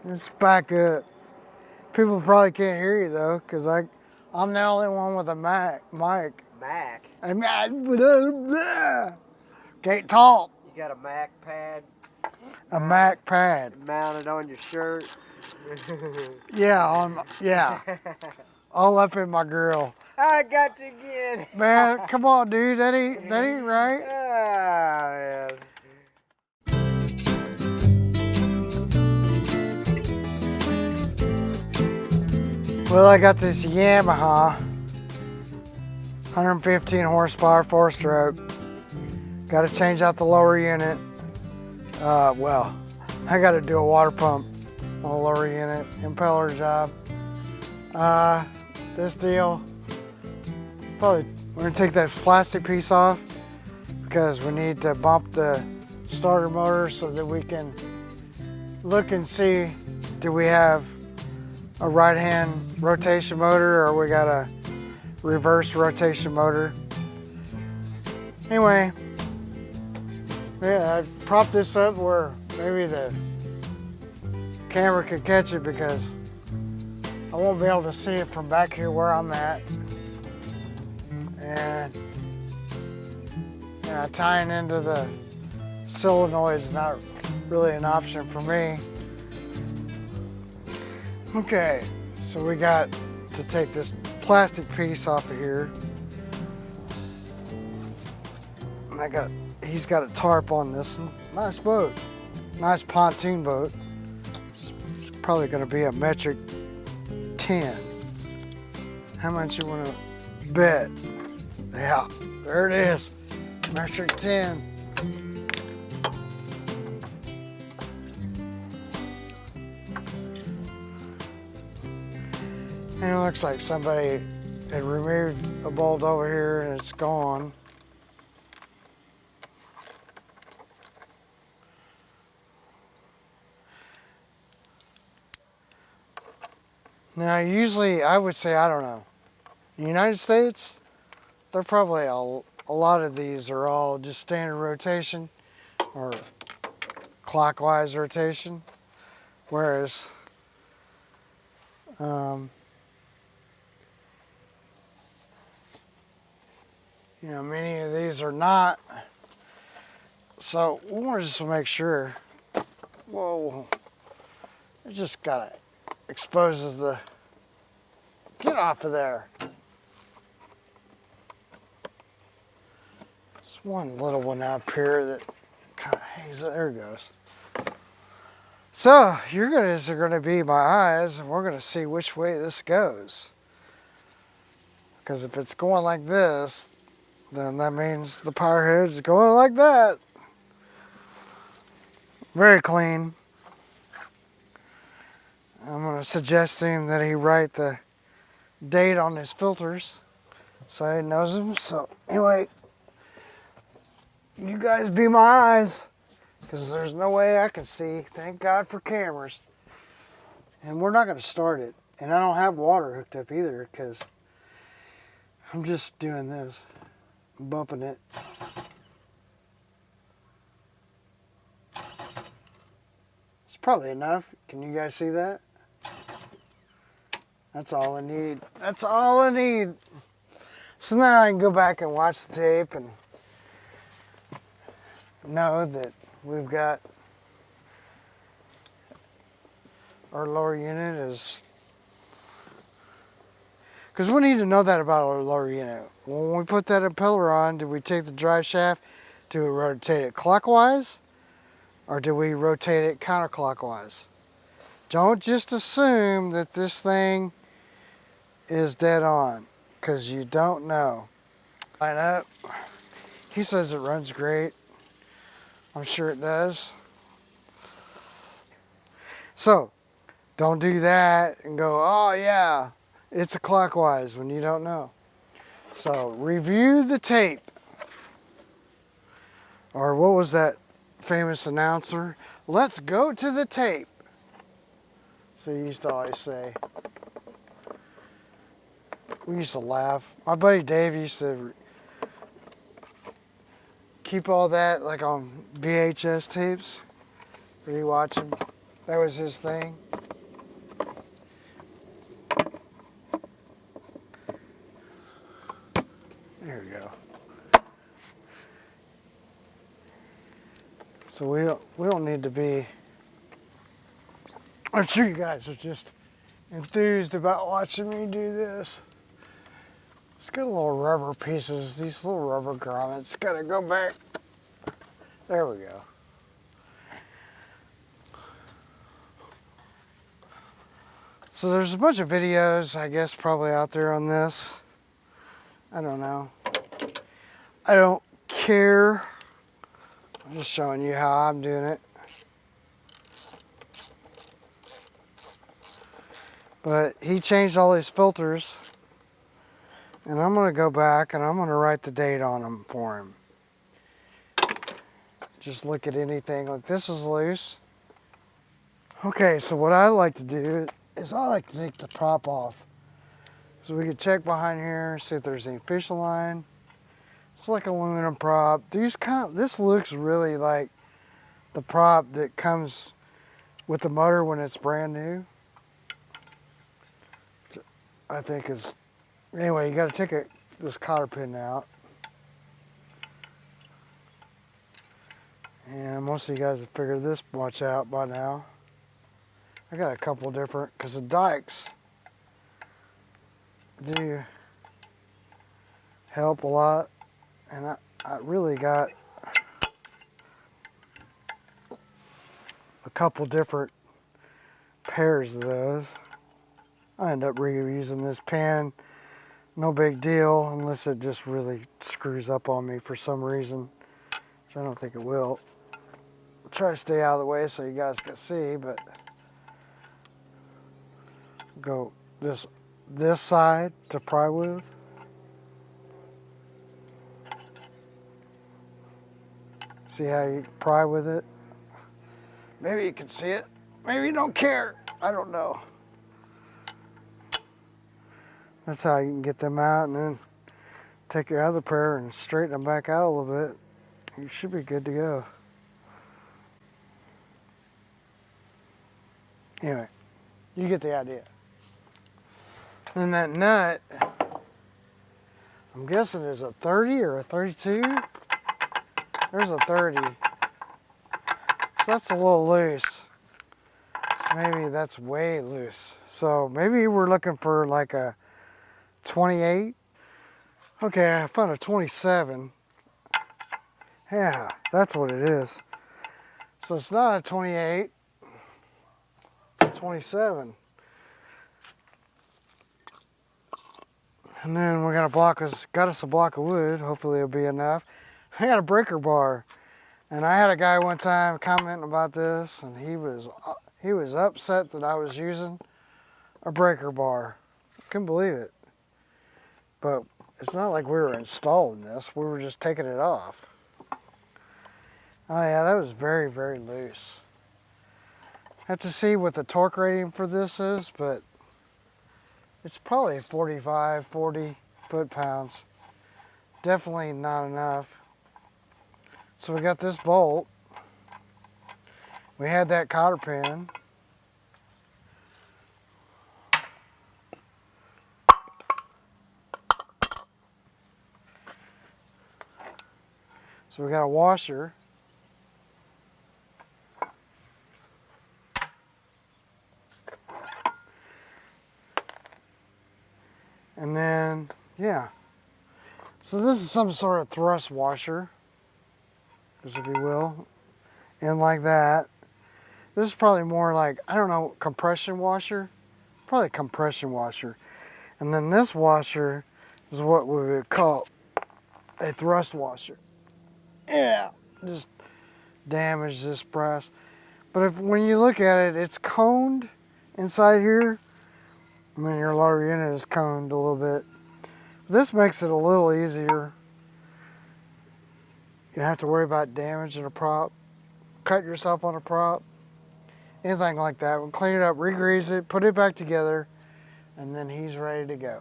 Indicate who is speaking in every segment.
Speaker 1: Let's back up. People probably can't hear you though, because I'm the only one with a mic.
Speaker 2: Mac?
Speaker 1: I'm can't talk.
Speaker 2: You got a Mac pad?
Speaker 1: A Mac pad.
Speaker 2: Mounted on your shirt?
Speaker 1: Yeah, all up in my grill.
Speaker 2: I got you again.
Speaker 1: Man, come on, dude. That ain't right.
Speaker 2: Ah, man.
Speaker 1: Well, I got this Yamaha 115 horsepower 4-stroke. Got to change out the lower unit. Well, I got to do a water pump on the lower unit, impeller job. This deal, probably we're gonna take that plastic piece off because we need to bump the starter motor so that we can look and see, do we have a right hand rotation motor or we got a reverse rotation motor. Anyway, yeah, I propped this up where maybe the camera could catch it because I won't be able to see it from back here where I'm at. And tying into the solenoid is not really an option for me. Okay, so we got to take this plastic piece off of here. And he's got a tarp on this one. Nice boat, nice pontoon boat. It's probably gonna be a metric 10. How much you wanna bet? Yeah, there it is, metric 10. And it looks like somebody had removed a bolt over here and it's gone. Now, usually I would say, I don't know, in the United States, they're probably a lot of these are all just standard rotation or clockwise rotation, whereas many of these are not. So we want to just make sure. Whoa, it just gotta exposes the, get off of there. There's one little one up here that kind of hangs, there it goes. So your guys are gonna be my eyes and we're gonna see which way this goes. Because if it's going like this, then that means the power head's going like that. Very clean. I'm going to suggest to him that he write the date on his filters so he knows them. So anyway, you guys be my eyes because there's no way I can see. Thank God for cameras. And we're not going to start it. And I don't have water hooked up either because I'm just doing this, bumping it. It's probably enough. Can you guys see that? That's all I need. That's all I need. So now I can go back and watch the tape and know that we've got our lower unit is, because we need to know that about our lower unit. When we put that impeller on, did we take the drive shaft, do we rotate it clockwise or do we rotate it counterclockwise? Don't just assume that this thing is dead on, because you don't know. Line up. He says it runs great. I'm sure it does. So, don't do that and go, oh yeah, it's a clockwise when you don't know. So, review the tape. Or what was that famous announcer? Let's go to the tape. So he used to always say. We used to laugh. My buddy Dave used to keep all that like on VHS tapes. Rewatch them. That was his thing. There we go. So we don't need to be. I'm sure you guys are just enthused about watching me do this. It's got little rubber pieces. These little rubber grommets gotta go back. There we go. So there's a bunch of videos, I guess, probably out there on this. I don't know. I don't care. I'm just showing you how I'm doing it. But he changed all these filters. And I'm going to go back and I'm going to write the date on them for him. Just look at anything. Like this is loose. Okay, so what I like to do is I like to take the prop off. So we can check behind here, see if there's any fishing line. It's like an aluminum prop. This looks really like the prop that comes with the motor when it's brand new. I think is, anyway, you got to take this cotter pin out. And most of you guys have figured this much out by now. I got a couple different, because the dikes do help a lot. And I really got a couple different pairs of those. I end up reusing this pin. No big deal, unless it just really screws up on me for some reason, which I don't think it will. I'll try to stay out of the way so you guys can see, but go this side to pry with. See how you pry with it? Maybe you can see it. Maybe you don't care. I don't know. That's how you can get them out, and then take your other pair and straighten them back out a little bit. You should be good to go. Anyway, you get the idea. And that nut, I'm guessing is a 30 or a 32. There's a 30. So that's a little loose. So maybe that's way loose. So maybe we're looking for like a 28. Okay, I found a 27. Yeah, that's what it is. So it's not a 28, it's a 27. And then we're gonna got us a block of wood. Hopefully it'll be enough. I got a breaker bar, and I had a guy one time commenting about this, and he was upset that I was using a breaker bar. Couldn't believe it. But it's not like we were installing this, we were just taking it off. Oh yeah, that was very, very loose. Have to see what the torque rating for this is, but it's probably 45, 40 foot-pounds. Definitely not enough. So we got this bolt. We had that cotter pin. So we got a washer. And then, yeah. So this is some sort of thrust washer, as if you will. And like that. This is probably more like, I don't know, compression washer? Probably compression washer. And then this washer is what we would call a thrust washer. Yeah, just damaged this brass. But when you look at it, it's coned inside here. I mean, your lower unit is coned a little bit. This makes it a little easier. You don't have to worry about damaging a prop, cut yourself on a prop, anything like that. We'll clean it up, re-grease it, put it back together, and then he's ready to go.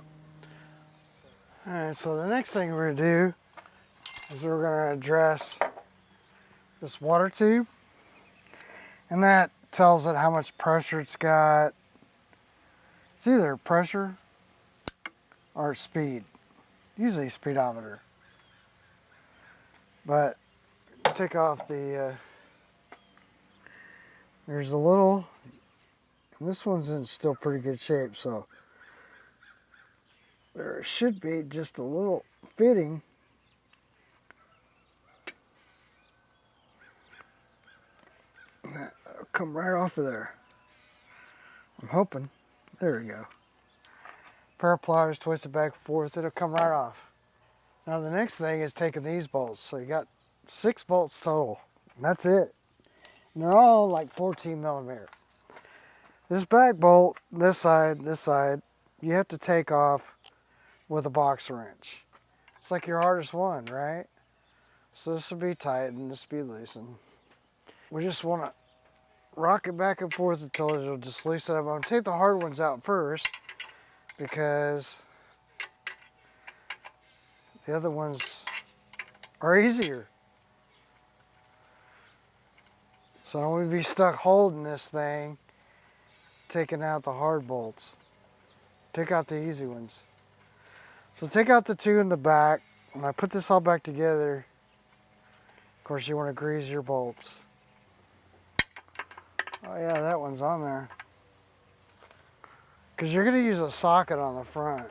Speaker 1: All right, so the next thing we're gonna do is we're gonna address this water tube. And that tells it how much pressure it's got. It's either pressure or speed, usually speedometer. But take off the, there's a little, and this one's in still pretty good shape, so there should be just a little fitting. That'll come right off of there. I'm hoping. There we go. Pair of pliers, twist it back and forth, it'll come right off. Now the next thing is taking these bolts. So you got 6 bolts total. And that's it. And they're all like 14 millimeter. This back bolt, this side, you have to take off with a box wrench. It's like your hardest one, right? So this will be tight and this will be loosened. We just want to rock it back and forth until it'll just loosen up. I'm going to take the hard ones out first because the other ones are easier. So I don't want to be stuck holding this thing, taking out the hard bolts. Take out the easy ones. So take out the 2 in the back. When I put this all back together, of course you want to grease your bolts. Oh yeah, that one's on there. Because you're going to use a socket on the front,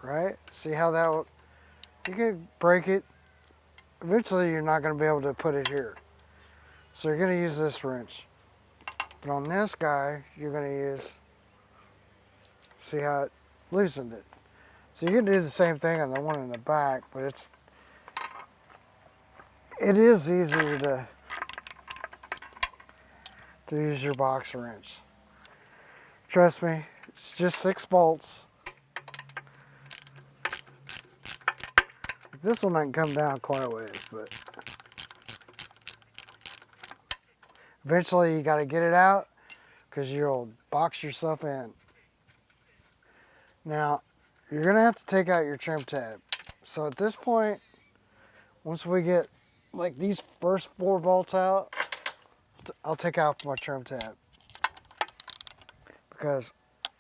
Speaker 1: right? See how that will, you can break it. Eventually you're not going to be able to put it here. So you're going to use this wrench. But on this guy, you're going to use, see how it loosened it. So you can do the same thing on the one in the back, but it is easier to use your box wrench. Trust me, it's just 6 bolts. This one might come down quite a ways, but eventually you got to get it out because you'll box yourself in. Now, you're going to have to take out your trim tab. So at this point, once we get like these first 4 bolts out, I'll take out my trim tab. Because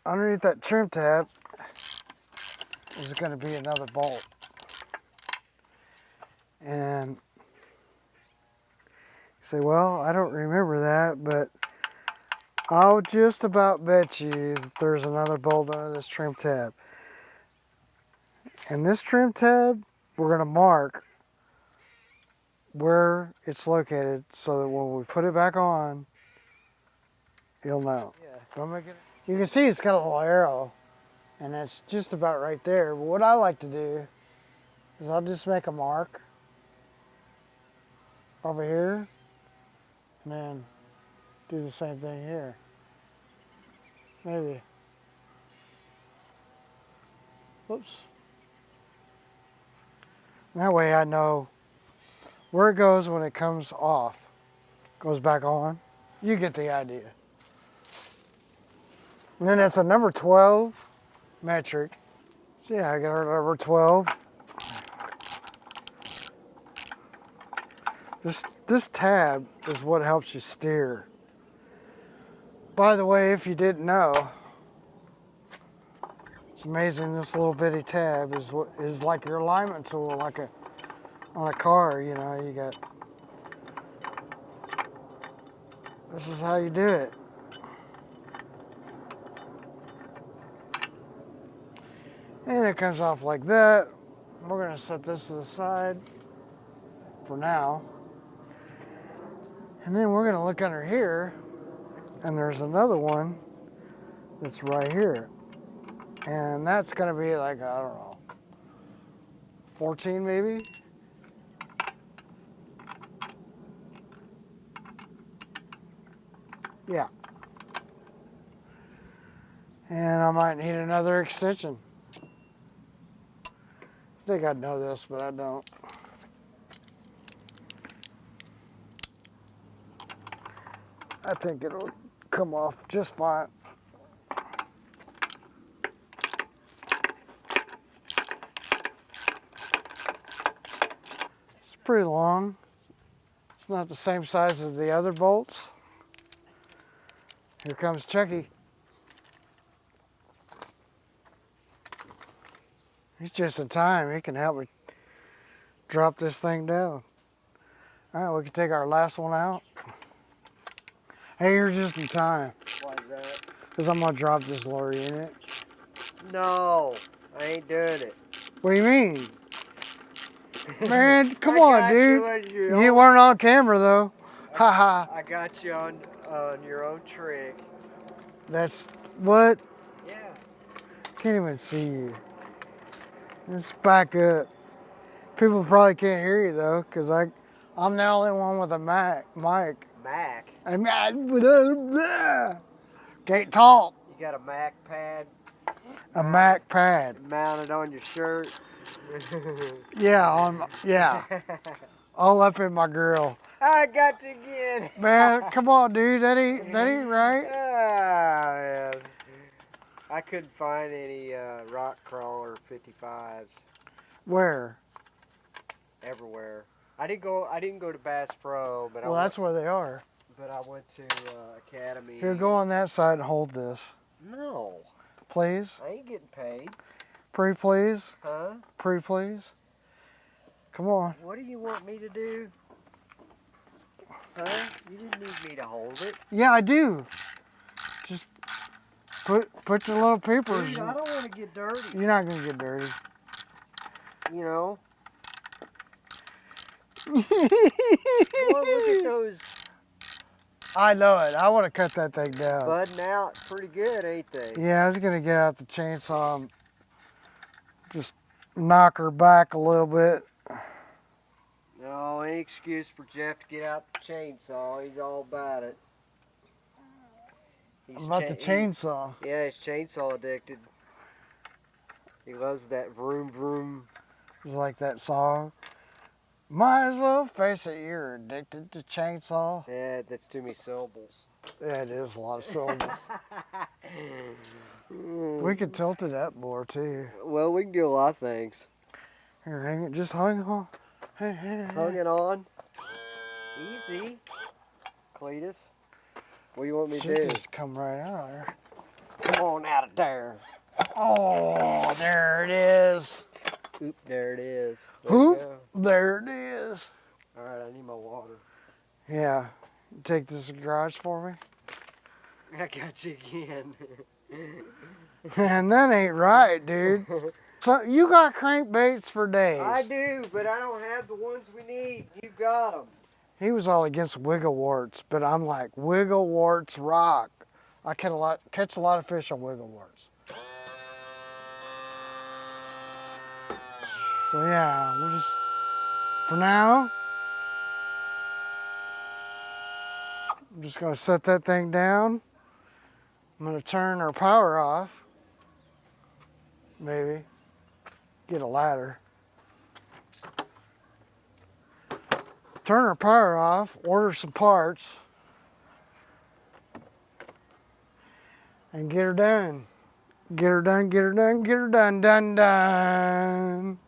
Speaker 1: underneath that trim tab is going to be another bolt. And you say, well, I don't remember that, but I'll just about bet you that there's another bolt under this trim tab. And this trim tab, we're going to mark where it's located so that when we put it back on, you'll know. Yeah. You can see it's got a little arrow, and it's just about right there. But what I like to do is I'll just make a mark over here, and then do the same thing here. Maybe. Whoops. That way I know where it goes when it comes off. Goes back on. You get the idea. And then it's a number 12 metric. So yeah, I got our number 12. This tab is what helps you steer. By the way, if you didn't know, it's amazing this little bitty tab is like your alignment tool, like on a car, you know, you got, this is how you do it. And it comes off like that. We're going to set this to the side for now. And then we're going to look under here, and there's another one that's right here. And that's going to be like, I don't know, 14 maybe? Yeah. And I might need another extension. I think I'd know this, but I don't. I think it'll come off just fine. It's pretty long. It's not the same size as the other bolts. Here comes Chucky. He's just in time. He can help me drop this thing down. All right, we can take our last one out. Hey, you're just in time.
Speaker 2: Why is that?
Speaker 1: Because I'm going to drop this lorry in it.
Speaker 2: No, I ain't doing it.
Speaker 1: What do you mean? Man, come
Speaker 2: I
Speaker 1: on,
Speaker 2: got
Speaker 1: dude.
Speaker 2: You, on your
Speaker 1: You
Speaker 2: own-
Speaker 1: weren't on camera, though. Ha ha.
Speaker 2: I got you on your own trick.
Speaker 1: That's what?
Speaker 2: Yeah.
Speaker 1: Can't even see you. Just back up. People probably can't hear you, though, because I'm the only one with a mic.
Speaker 2: Mac.
Speaker 1: Can't talk.
Speaker 2: You got a Mac pad
Speaker 1: A Mac pad.
Speaker 2: mounted on your shirt.
Speaker 1: Yeah, all up in my grill.
Speaker 2: I got you again.
Speaker 1: Man, come on, dude. That ain't right.
Speaker 2: Ah, man. I couldn't find any rock crawler 55s
Speaker 1: Where?
Speaker 2: everywhere. I didn't go to Bass Pro, but
Speaker 1: Well, that's where they are.
Speaker 2: I went to Academy.
Speaker 1: Here, go on that side and hold this,
Speaker 2: No,
Speaker 1: please.
Speaker 2: I ain't getting paid.
Speaker 1: Please.
Speaker 2: Huh?
Speaker 1: Please. Come on.
Speaker 2: What do you want me to do? Huh? You didn't need me to hold it.
Speaker 1: Yeah, I do. Just put your little papers.
Speaker 2: Dude, I don't want to get dirty.
Speaker 1: You're not gonna get dirty.
Speaker 2: You know? Boy, look at those
Speaker 1: I know it. I want to cut that thing down.
Speaker 2: budding out pretty good, ain't they?
Speaker 1: Yeah, I was gonna get out the chainsaw and just knock her back a little bit.
Speaker 2: No, any excuse for Jeff to get out the chainsaw. He's all about it. He's
Speaker 1: About the chainsaw.
Speaker 2: Yeah, he's chainsaw addicted. He loves that vroom vroom.
Speaker 1: It's like that song. Might as well face it, you're addicted to chainsaw.
Speaker 2: Yeah, that's too many syllables.
Speaker 1: Yeah, it is a lot of syllables. We could tilt it up more too.
Speaker 2: Well, we can do a lot of things.
Speaker 1: Here, hang it. Just hang on.
Speaker 2: Hung it on. Easy. Cletus. What do you want me to
Speaker 1: Should
Speaker 2: do?
Speaker 1: just come right out of there.
Speaker 2: Come on out of there.
Speaker 1: Oh, there it is.
Speaker 2: Oop, there it is. There you
Speaker 1: Oop,
Speaker 2: go.
Speaker 1: there it is.
Speaker 2: All right, I need my water.
Speaker 1: Yeah. Take this to the garage for me.
Speaker 2: I got you again.
Speaker 1: Man, that ain't right, dude. So you got crankbaits for days.
Speaker 2: I do, but I don't have the ones we need. You got them.
Speaker 1: He was all against wiggle warts, but I'm like, wiggle warts rock. I catch a lot of fish on wiggle warts. So yeah, we'll just, for now, I'm just gonna set that thing down. I'm gonna turn our power off. Maybe. Get a ladder. Turn our power off, order some parts, and get her done. Get her done, get her done, get her done, done.